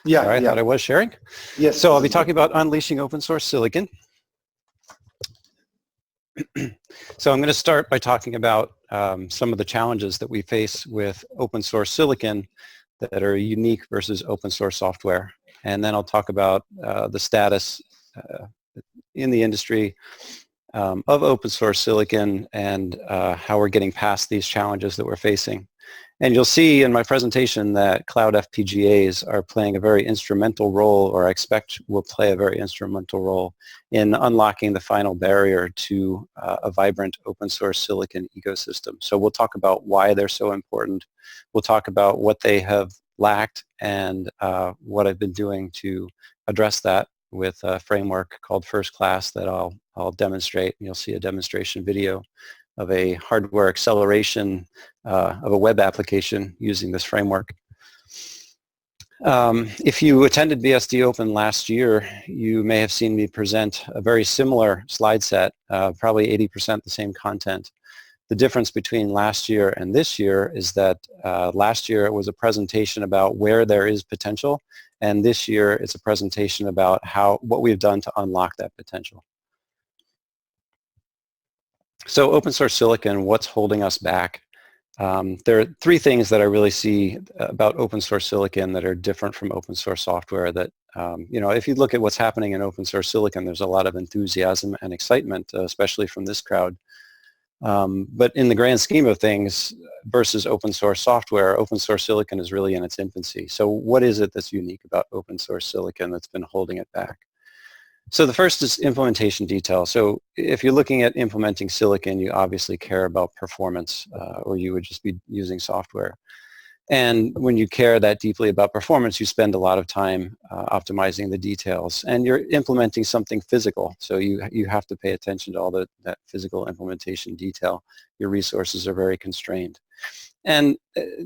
Yeah, Sorry, I thought I was sharing. Yes. So I'll be talking about unleashing open source silicon. So I'm going to start by talking about some of the challenges that we face with open source silicon that are unique versus open source software. And then I'll talk about the status in the industry of open source silicon and how we're getting past these challenges that we're facing. And you'll see in my presentation that cloud FPGAs are playing a very instrumental role, or I expect will play a very instrumental role in unlocking the final barrier to a vibrant open source silicon ecosystem. So we'll talk about why they're so important. We'll talk about what they have lacked and what I've been doing to address that with a framework called CLaaS that I'll demonstrate. You'll see a demonstration video of a hardware acceleration of a web application using this framework. If you attended VSDOpen last year, you may have seen me present a very similar slide set, probably 80% the same content. The difference between last year and this year is that last year it was a presentation about where there is potential, and this year it's a presentation about what we've done to unlock that potential. So open source silicon, what's holding us back? There are three things that I really see about open source silicon that are different from open source software that, if you look at what's happening in open source silicon, there's a lot of enthusiasm and excitement, especially from this crowd. But in the grand scheme of things versus open source software, open source silicon is really in its infancy. So what is it that's unique about open source silicon that's been holding it back? So the first is implementation detail. So if you're looking at implementing silicon, you obviously care about performance, or you would just be using software. And when you care that deeply about performance, you spend a lot of time optimizing the details. And you're implementing something physical, so you have to pay attention to all that physical implementation detail. Your resources are very constrained. And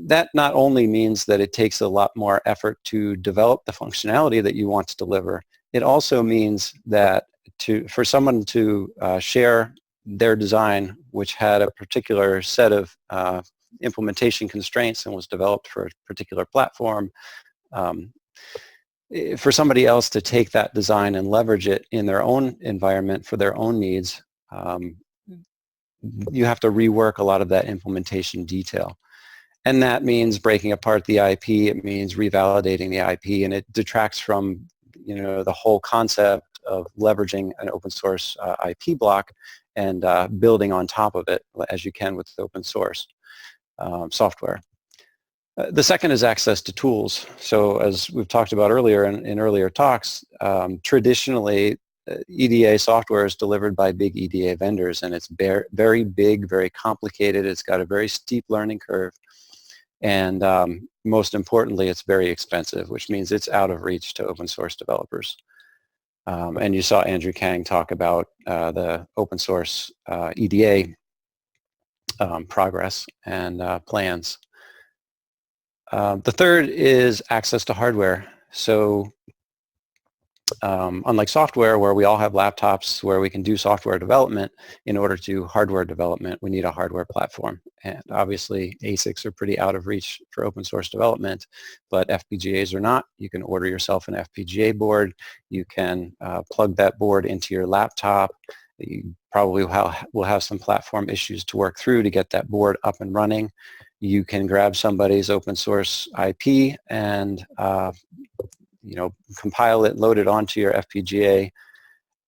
that not only means that it takes a lot more effort to develop the functionality that you want to deliver, it also means that for someone to share their design, which had a particular set of implementation constraints and was developed for a particular platform, for somebody else to take that design and leverage it in their own environment for their own needs, you have to rework a lot of that implementation detail. And that means breaking apart the IP, it means revalidating the IP, and it detracts from the whole concept of leveraging an open source IP block and building on top of it as you can with open source software. The second is access to tools. So as we've talked about earlier in earlier talks, traditionally EDA software is delivered by big EDA vendors, and it's very big, very complicated. It's got a very steep learning curve. And most importantly, it's very expensive, which means it's out of reach to open source developers. And you saw Andrew Kang talk about the open source EDA progress and plans. The third is access to hardware. So unlike software, where we all have laptops where we can do software development, in order to do hardware development, we need a hardware platform. And obviously, ASICs are pretty out of reach for open source development, but FPGAs are not. You can order yourself an FPGA board. You can plug that board into your laptop. You probably will have some platform issues to work through to get that board up and running. You can grab somebody's open source IP and compile it, load it onto your FPGA.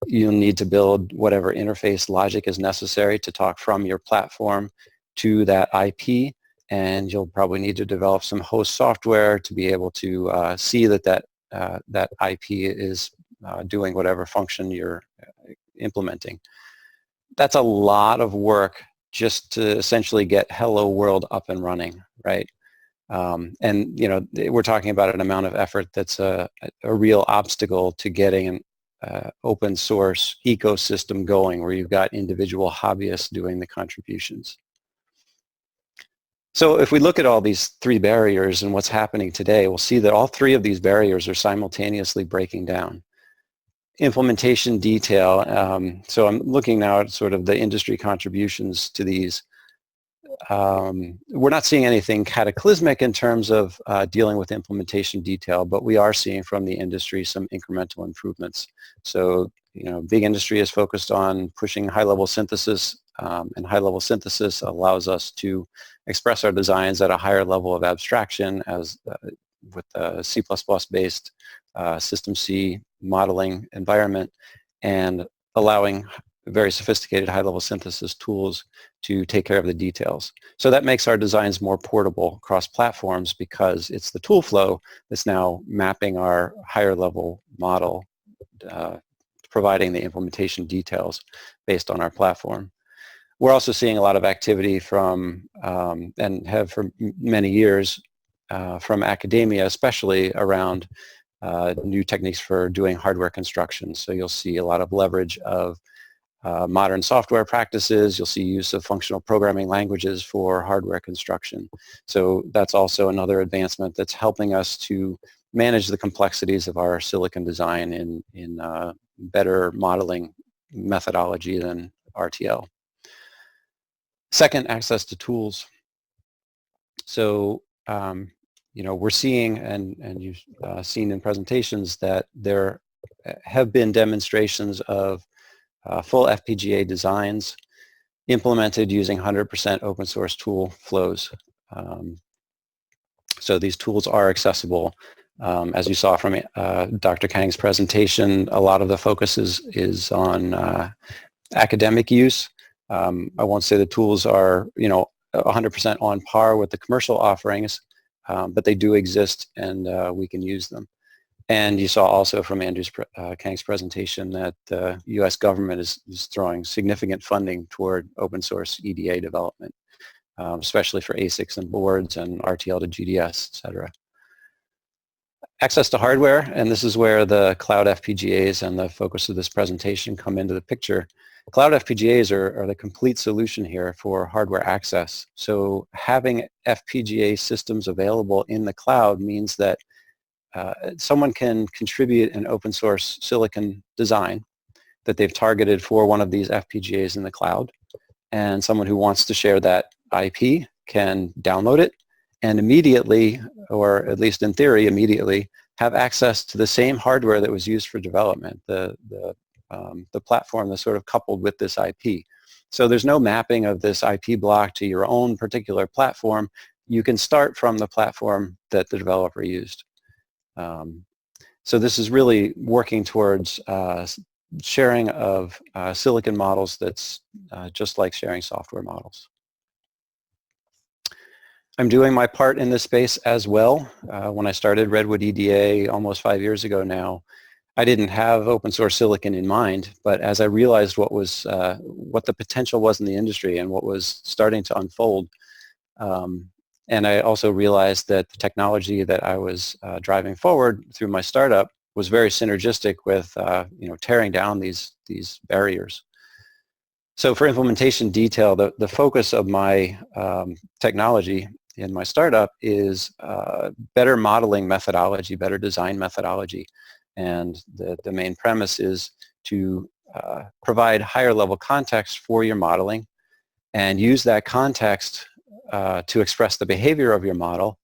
You'll need to build whatever interface logic is necessary to talk from your platform to that IP, and you'll probably need to develop some host software to be able to see that IP is doing whatever function you're implementing. That's a lot of work just to essentially get Hello World up and running, right? And we're talking about an amount of effort that's a real obstacle to getting an open source ecosystem going, where you've got individual hobbyists doing the contributions. So if we look at all these three barriers and what's happening today, we'll see that all three of these barriers are simultaneously breaking down. Implementation detail, so I'm looking now at sort of the industry contributions to these. we're not seeing anything cataclysmic in terms of dealing with implementation detail, but we are seeing from the industry some incremental improvements. So, big industry is focused on pushing high-level synthesis, and high-level synthesis allows us to express our designs at a higher level of abstraction as with a C++ based System C modeling environment, and allowing very sophisticated high-level synthesis tools to take care of the details. So that makes our designs more portable across platforms because it's the tool flow that's now mapping our higher level model, providing the implementation details based on our platform. We're also seeing a lot of activity from, and have for many years, from academia, especially around new techniques for doing hardware construction. So you'll see a lot of leverage of modern software practices. You'll see use of functional programming languages for hardware construction. So that's also another advancement that's helping us to manage the complexities of our silicon design in better modeling methodology than RTL. Second, access to tools. So we're seeing, and you've seen in presentations, that there have been demonstrations of full FPGA designs implemented using 100% open source tool flows. So these tools are accessible. As you saw from Dr. Kang's presentation, a lot of the focus is on academic use. I won't say the tools are 100% on par with the commercial offerings, but they do exist, and we can use them. And you saw also from Andrew Kang's presentation that the U.S. government is throwing significant funding toward open source EDA development, especially for ASICs and boards and RTL to GDS, et cetera. Access to hardware, and this is where the cloud FPGAs and the focus of this presentation come into the picture. Cloud FPGAs are the complete solution here for hardware access. So having FPGA systems available in the cloud means that someone can contribute an open source silicon design that they've targeted for one of these FPGAs in the cloud, and someone who wants to share that IP can download it and immediately, or at least in theory immediately, have access to the same hardware that was used for development, the platform that's sort of coupled with this IP. So there's no mapping of this IP block to your own particular platform. You can start from the platform that the developer used. So this is really working towards sharing of silicon models that's just like sharing software models. I'm doing my part in this space as well. When I started Redwood EDA almost 5 years ago now, I didn't have open source silicon in mind, but as I realized what the potential was in the industry and what was starting to unfold, and I also realized that the technology that I was driving forward through my startup was very synergistic with tearing down these barriers. So for implementation detail, the focus of my technology in my startup is better modeling methodology, better design methodology. And the main premise is to provide higher level context for your modeling and use that context to express the behavior of your model,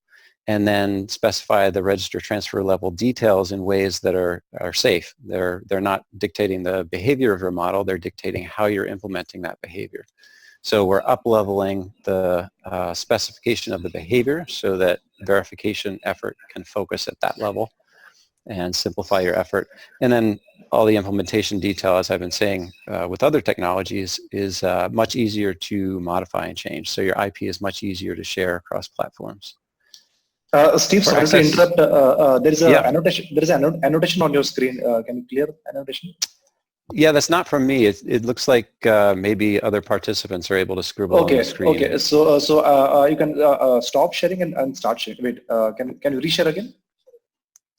and then specify the register transfer level details in ways that are safe. They're not dictating the behavior of your model, they're dictating how you're implementing that behavior. So we're up-leveling the specification of the behavior so that verification effort can focus at that level and simplify your effort. And then all the implementation detail, as I've been saying with other technologies, is much easier to modify and change. So your IP is much easier to share across platforms. Steve, sorry to interrupt. There is a annotation. There is an annotation on your screen. Can you clear annotation? Yeah, that's not from me. It looks like maybe other participants are able to scribble on the screen. Okay. So you can stop sharing and start sharing. Wait. Can you reshare again?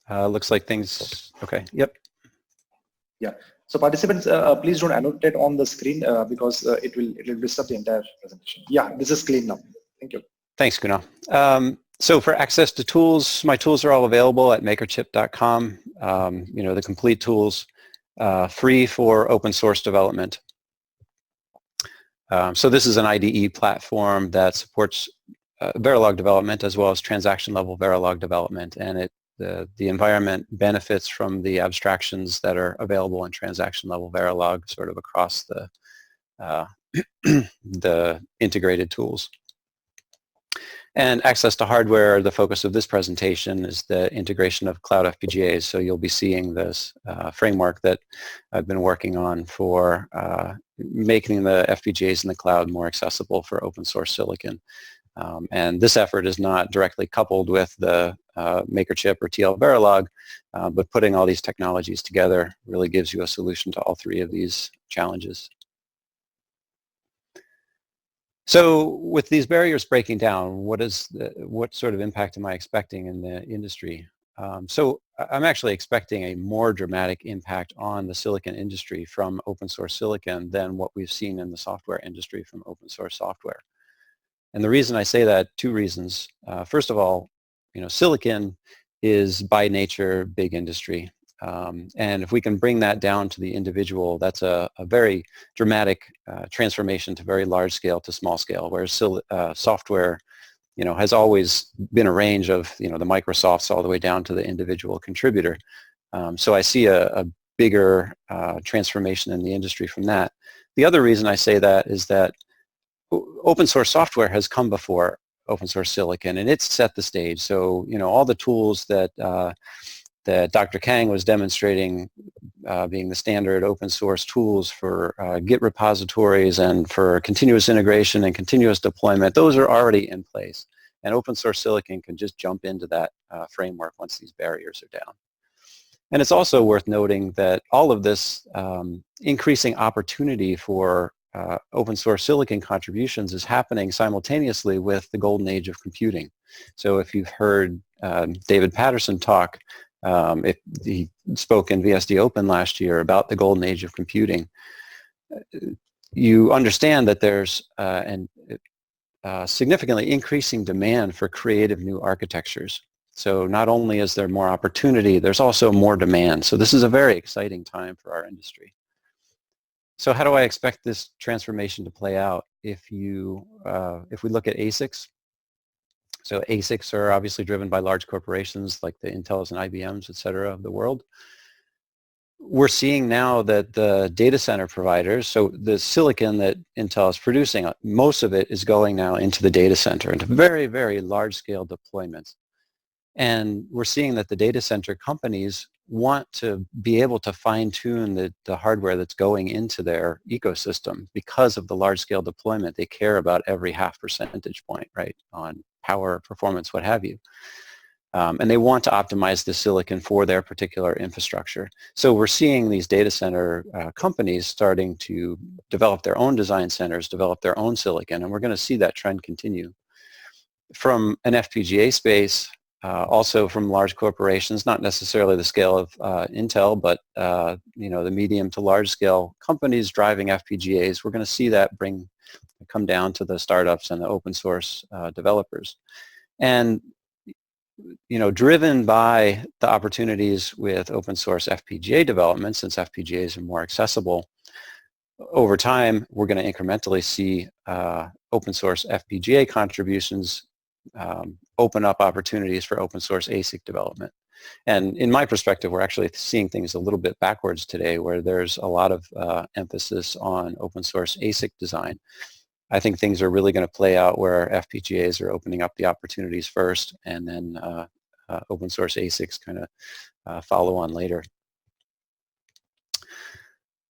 Looks like things. Okay. Yep. Yeah. So participants, please don't annotate on the screen because it will disturb the entire presentation. Yeah, this is clean now. Thank you. Thanks, Kunal. So for access to tools, my tools are all available at makerchip.com. The complete tools, free for open source development. So this is an IDE platform that supports Verilog development as well as transaction-level Verilog development, and the environment benefits from the abstractions that are available in transaction-level Verilog sort of across the integrated tools. And access to hardware, the focus of this presentation is the integration of cloud FPGAs. So you'll be seeing this framework that I've been working on for making the FPGAs in the cloud more accessible for open source silicon. And this effort is not directly coupled with the MakerChip or TL Verilog, but putting all these technologies together really gives you a solution to all three of these challenges. So with these barriers breaking down, what sort of impact am I expecting in the industry? So I'm actually expecting a more dramatic impact on the silicon industry from open source silicon than what we've seen in the software industry from open source software. And the reason I say that, two reasons. First of all, silicon is by nature big industry. And if we can bring that down to the individual, that's a very dramatic transformation to very large scale to small scale, whereas software, has always been a range of, the Microsofts all the way down to the individual contributor. So I see a bigger transformation in the industry from that. The other reason I say that is that open source software has come before open source silicon, and it's set the stage. So, all the tools that Dr. Kang was demonstrating being the standard open source tools for Git repositories and for continuous integration and continuous deployment, those are already in place. And open source silicon can just jump into that framework once these barriers are down. And it's also worth noting that all of this increasing opportunity for open source silicon contributions is happening simultaneously with the golden age of computing. So if you've heard David Patterson talk, if he spoke in VSDOpen last year about the golden age of computing, you understand that there's significantly increasing demand for creative new architectures. So not only is there more opportunity, there's also more demand. So this is a very exciting time for our industry. So how do I expect this transformation to play out? If we look at ASICs, so ASICs are obviously driven by large corporations like the Intels and IBMs, et cetera, of the world. We're seeing now that the data center providers, so the silicon that Intel is producing, most of it is going now into the data center, into very, very large scale deployments. And we're seeing that the data center companies want to be able to fine-tune the hardware that's going into their ecosystem because of the large-scale deployment. They care about every half percentage point, right, on power, performance, what have you. And they want to optimize the silicon for their particular infrastructure. So we're seeing these data center companies starting to develop their own design centers, develop their own silicon, and we're going to see that trend continue. From an FPGA space, also from large corporations, not necessarily the scale of Intel, but the medium to large scale companies driving FPGAs. We're going to see that come down to the startups and the open source developers, and driven by the opportunities with open source FPGA development, since FPGAs are more accessible. Over time, we're going to incrementally see open source FPGA contributions open up opportunities for open source ASIC development. And in my perspective, we're actually seeing things a little bit backwards today, where there's a lot of emphasis on open source ASIC design. I think things are really going to play out where FPGAs are opening up the opportunities first, and then open source ASICs kind of follow on later.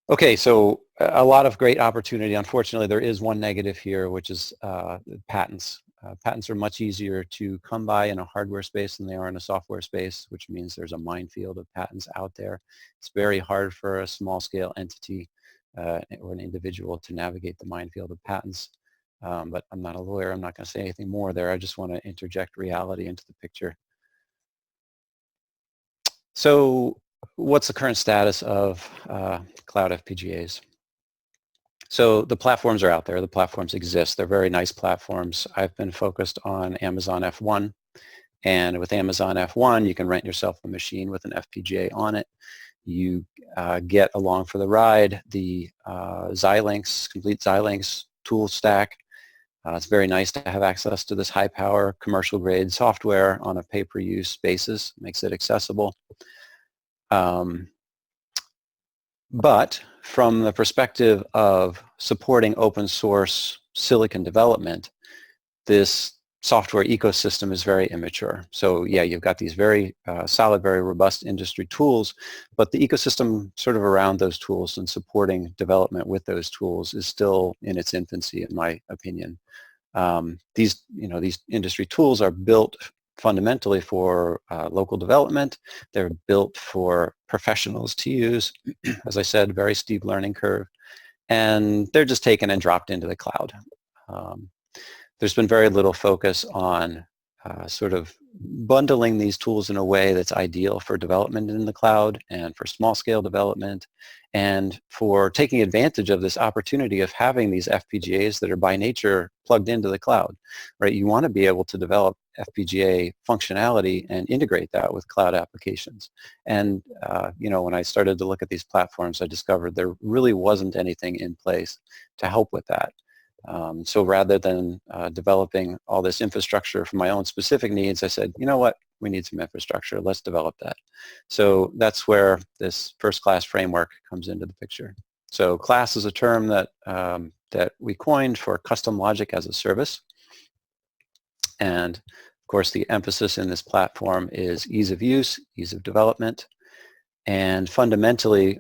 Okay, so a lot of great opportunity. Unfortunately, there is one negative here, which is patents. Patents are much easier to come by in a hardware space than they are in a software space, which means there's a minefield of patents out there. It's very hard for a small-scale entity or an individual to navigate the minefield of patents. But I'm not a lawyer. I'm not going to say anything more there. I just want to interject reality into the picture. So what's the current status of cloud FPGAs? So the platforms are out there. The platforms exist. They're very nice platforms. I've been focused on Amazon F1. And with Amazon F1, you can rent yourself a machine with an FPGA on it. You get along for the ride. The Xilinx, complete Xilinx tool stack. It's very nice to have access to this high power commercial grade software on a pay-per-use basis, makes it accessible. But from the perspective of supporting open source silicon development, this software ecosystem is very immature. So yeah, you've got these very solid, very robust industry tools, but the ecosystem sort of around those tools and supporting development with those tools is still in its infancy, in my opinion. These industry tools are built fundamentally for local development. They're built for professionals to use. As I said, very steep learning curve, and they're just taken and dropped into the cloud. There's been very little focus on sort of bundling these tools in a way that's ideal for development in the cloud and for small-scale development, and for taking advantage of this opportunity of having these FPGAs that are by nature plugged into the cloud, right? You want to be able to develop FPGA functionality and integrate that with cloud applications. And when I started to look at these platforms, I discovered there really wasn't anything in place to help with that. So rather than developing all this infrastructure for my own specific needs, I said, you know what, we need some infrastructure, let's develop that. So that's where this first class framework comes into the picture. So CLaaS is a term that, that we coined for custom logic as a service. And of course, the emphasis in this platform is ease of use, ease of development, and fundamentally,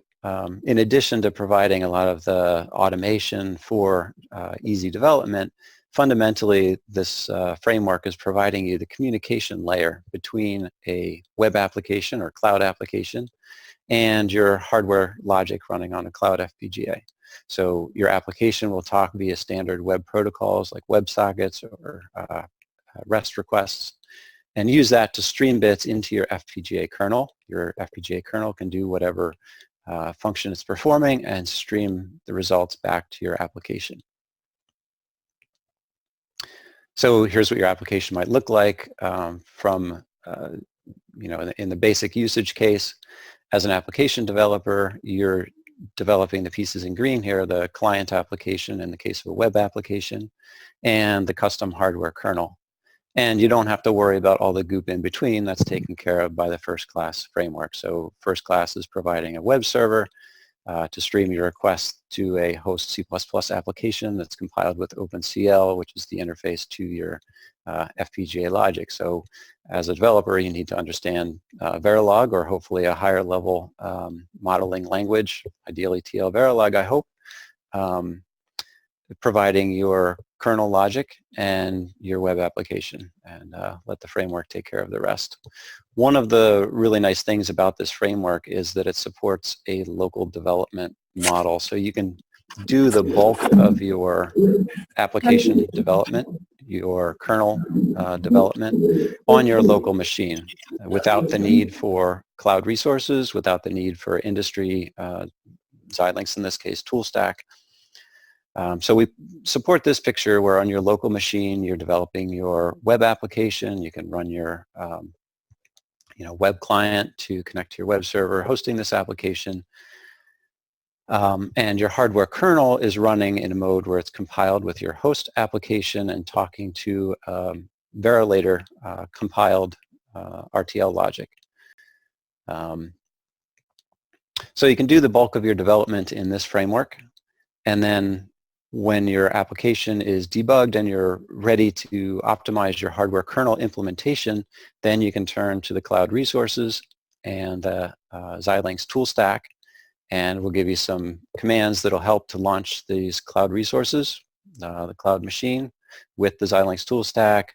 in addition to providing a lot of the automation for easy development, fundamentally this framework is providing you the communication layer between a web application or cloud application and your hardware logic running on a cloud FPGA. So your application will talk via standard web protocols like WebSockets or REST requests, and use that to stream bits into your FPGA kernel. Your FPGA kernel can do whatever function it's performing and stream the results back to your application. So here's what your application might look like from, in the basic usage case. As an application developer, you're developing the pieces in green here, the client application in the case of a web application, and the custom hardware kernel. And you don't have to worry about all the goop in between. That's taken care of by the first class framework. So first class is providing a web server to stream your requests to a host C++ application that's compiled with OpenCL, which is the interface to your FPGA logic. So as a developer, you need to understand Verilog, or hopefully a higher level modeling language, ideally TL Verilog, I hope, providing your kernel logic and your web application, and let the framework take care of the rest. One of the really nice things about this framework is that it supports a local development model. So you can do the bulk of your application development, your kernel development on your local machine without the need for cloud resources, without the need for industry, Xilinx in this case, tool stack. So we support this picture where on your local machine you're developing your web application. You can run your web client to connect to your web server hosting this application. And your hardware kernel is running in a mode where it's compiled with your host application and talking to Verilator compiled RTL logic. So you can do the bulk of your development in this framework, and then when your application is debugged and you're ready to optimize your hardware kernel implementation, then you can turn to the cloud resources and the Xilinx tool stack, and we'll give you some commands that'll help to launch these cloud resources, the cloud machine, with the Xilinx tool stack,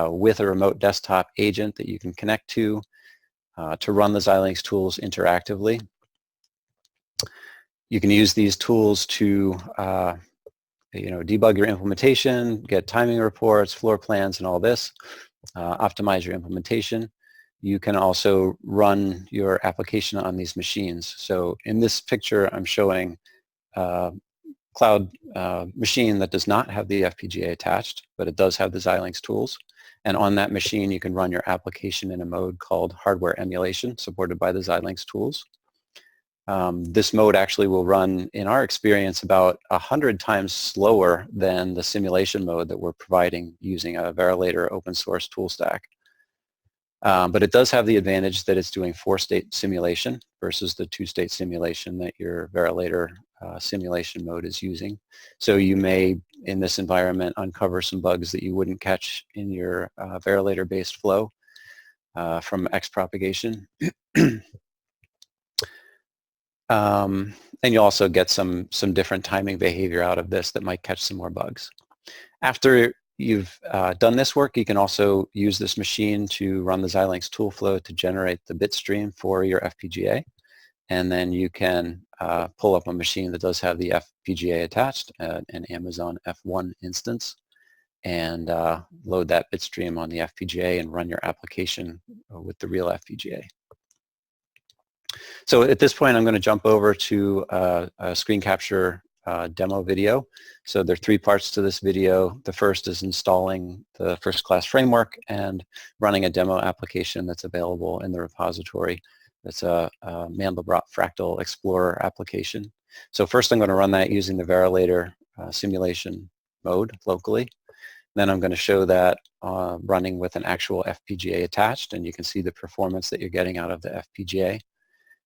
with a remote desktop agent that you can connect to run the Xilinx tools interactively. You can use these tools to debug your implementation, get timing reports, floor plans, and all this, optimize your implementation. You can also run your application on these machines. So in this picture, I'm showing a cloud machine that does not have the FPGA attached, but it does have the Xilinx tools. And on that machine, you can run your application in a mode called hardware emulation, supported by the Xilinx tools. This mode actually will run, in our experience, about 100 times slower than the simulation mode that we're providing using a Verilator open source tool stack. But it does have the advantage that it's doing 4-state simulation versus the 2-state simulation that your Verilator simulation mode is using. So you may, in this environment, uncover some bugs that you wouldn't catch in your Verilator-based flow from X propagation. And you'll also get some different timing behavior out of this that might catch some more bugs. After you've done this work, you can also use this machine to run the Xilinx tool flow to generate the bit stream for your FPGA. And then you can pull up a machine that does have the FPGA attached, an Amazon F1 instance, and load that bit stream on the FPGA and run your application with the real FPGA. So at this point, I'm going to jump over to a screen capture demo video. So there are 3 parts to this video. The first is installing the first class framework and running a demo application that's available in the repository. That's a Mandelbrot Fractal Explorer application. So first I'm going to run that using the Verilator simulation mode locally. Then I'm going to show that running with an actual FPGA attached, and you can see the performance that you're getting out of the FPGA.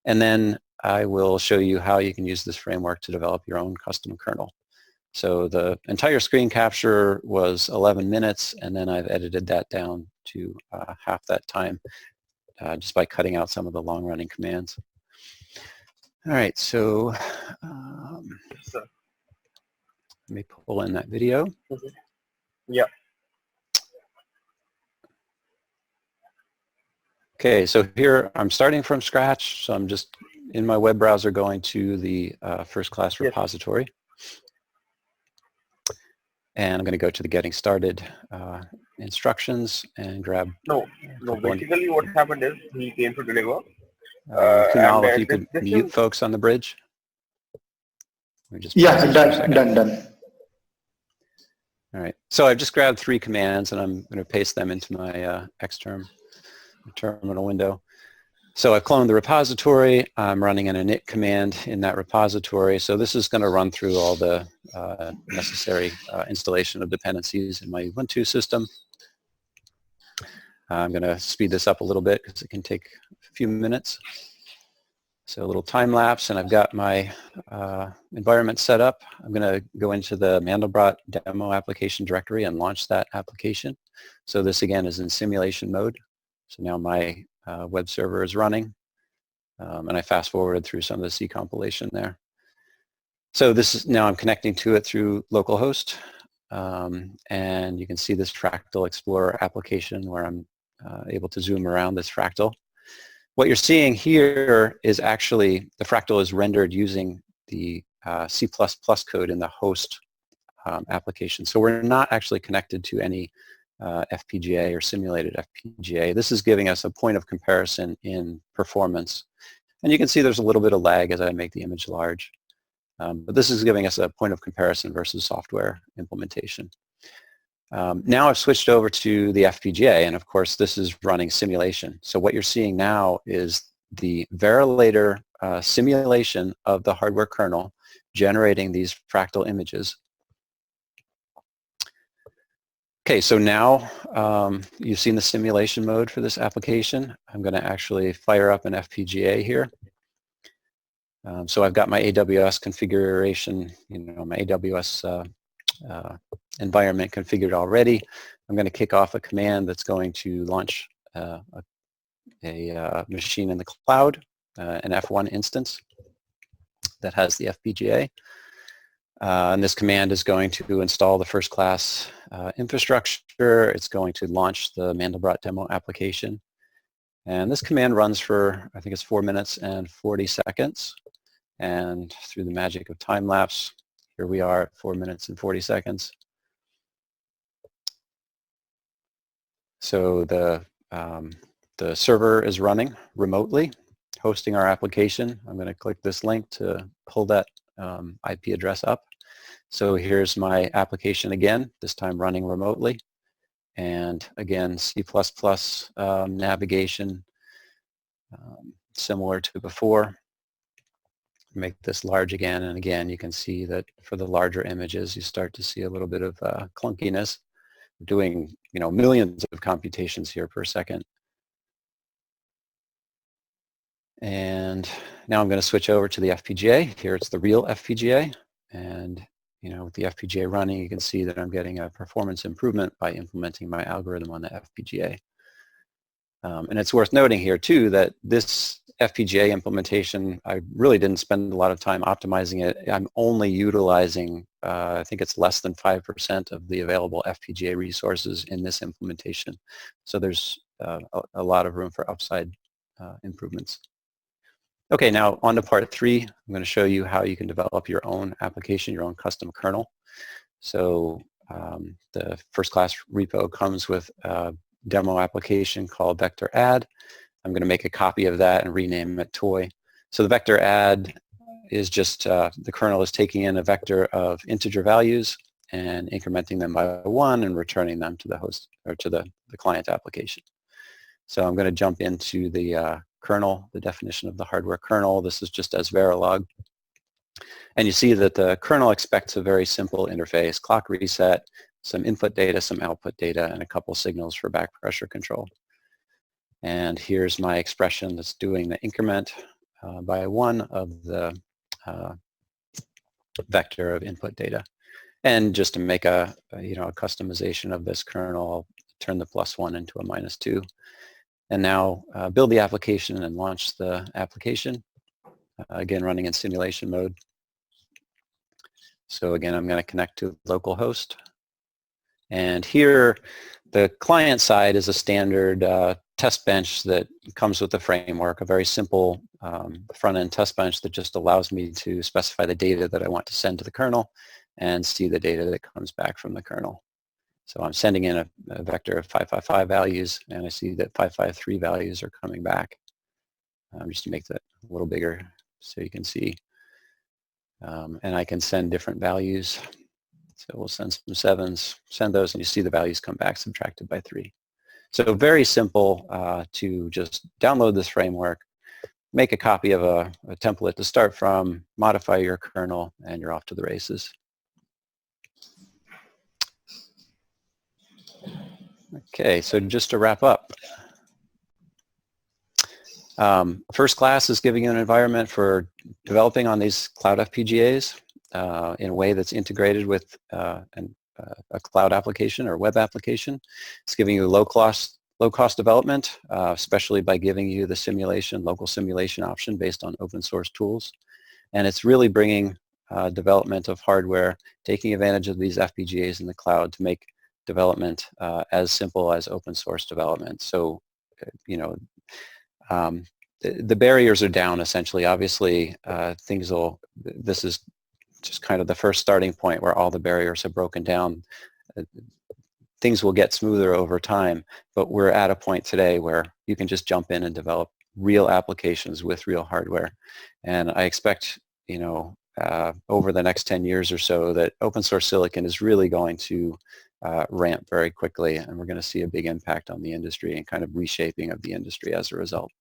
And then I will show you how you can use this framework to develop your own custom kernel. So the entire screen capture was 11 minutes, and then I've edited that down to half that time just by cutting out some of the long-running commands. All right, so let me pull in that video. Yeah. Okay, so here I'm starting from scratch. So I'm just in my web browser going to the first class repository. And I'm going to go to the getting started instructions and grab. No, basically what happened is he came to deliver. Kunal, if you could mute folks on the bridge. Yeah, done. All right, so I've just grabbed 3 commands and I'm going to paste them into my Xterm terminal window. So I've cloned the repository. I'm running an init command in that repository. So this is going to run through all the necessary installation of dependencies in my Ubuntu system. I'm going to speed this up a little bit because it can take a few minutes. So a little time lapse, and I've got my environment set up. I'm going to go into the Mandelbrot demo application directory and launch that application. So this again is in simulation mode. So now my web server is running, and I fast forwarded through some of the C compilation there. So this is now I'm connecting to it through localhost, and you can see this Fractal Explorer application where I'm able to zoom around this fractal. What you're seeing here is actually the fractal is rendered using the C++ code in the host application. So we're not actually connected to any FPGA or simulated FPGA. This is giving us a point of comparison in performance. And you can see there's a little bit of lag as I make the image large. But this is giving us a point of comparison versus software implementation. Now I've switched over to the FPGA, and of course this is running simulation. So what you're seeing now is the Verilator simulation of the hardware kernel generating these fractal images. Okay, so now you've seen the simulation mode for this application. I'm going to actually fire up an FPGA here. So I've got my AWS configuration, my AWS environment configured already. I'm going to kick off a command that's going to launch a machine in the cloud, an F1 instance that has the FPGA. And this command is going to install the first class infrastructure. It's going to launch the Mandelbrot demo application. And this command runs for, I think it's 4 minutes and 40 seconds. And through the magic of time lapse, here we are at 4 minutes and 40 seconds. So the server is running remotely, hosting our application. I'm going to click this link to pull that IP address up. So here's my application again, this time running remotely. And again, C++ navigation, similar to before. make this large again and again, you can see that for the larger images, you start to see a little bit of clunkiness. We're doing, millions of computations here per second. And now I'm going to switch over to the FPGA. Here it's the real FPGA. And, with the FPGA running, you can see that I'm getting a performance improvement by implementing my algorithm on the FPGA. And it's worth noting here, too, that this FPGA implementation, I really didn't spend a lot of time optimizing it. I'm only utilizing, I think it's less than 5% of the available FPGA resources in this implementation. So there's a lot of room for upside improvements. Okay, now on to part 3. I'm going to show you how you can develop your own application, your own custom kernel. So the first class repo comes with a demo application called vector add. I'm going to make a copy of that and rename it toy. So the vector add is just the kernel is taking in a vector of integer values and incrementing them by 1 and returning them to the host or to the client application. So I'm going to jump into the kernel, the definition of the hardware kernel. This is just as Verilog. And you see that the kernel expects a very simple interface, clock reset, some input data, some output data, and a couple signals for back pressure control. And here's my expression that's doing the increment by 1 of the vector of input data. And just to make a customization of this kernel, I'll turn the +1 into a -2. And now build the application and launch the application, again running in simulation mode. So again, I'm going to connect to localhost. And here, the client side is a standard test bench that comes with the framework, a very simple front-end test bench that just allows me to specify the data that I want to send to the kernel and see the data that comes back from the kernel. So I'm sending in a vector of 555 values, and I see that 553 values are coming back. Just to make that a little bigger so you can see. And I can send different values. So we'll send some 7s, send those, and you see the values come back subtracted by 3. So very simple to just download this framework, make a copy of a template to start from, modify your kernel, and you're off to the races. Okay, so just to wrap up. First class is giving you an environment for developing on these cloud FPGAs in a way that's integrated with a cloud application or web application. It's giving you low cost development, especially by giving you the local simulation option based on open source tools. And it's really bringing development of hardware, taking advantage of these FPGAs in the cloud to make development as simple as open source development. So, the barriers are down essentially. Obviously, this is just kind of the first starting point where all the barriers are broken down. Things will get smoother over time, but we're at a point today where you can just jump in and develop real applications with real hardware. And I expect, over the next 10 years or so that open source silicon is really going to ramp very quickly, and we're going to see a big impact on the industry and kind of reshaping of the industry as a result.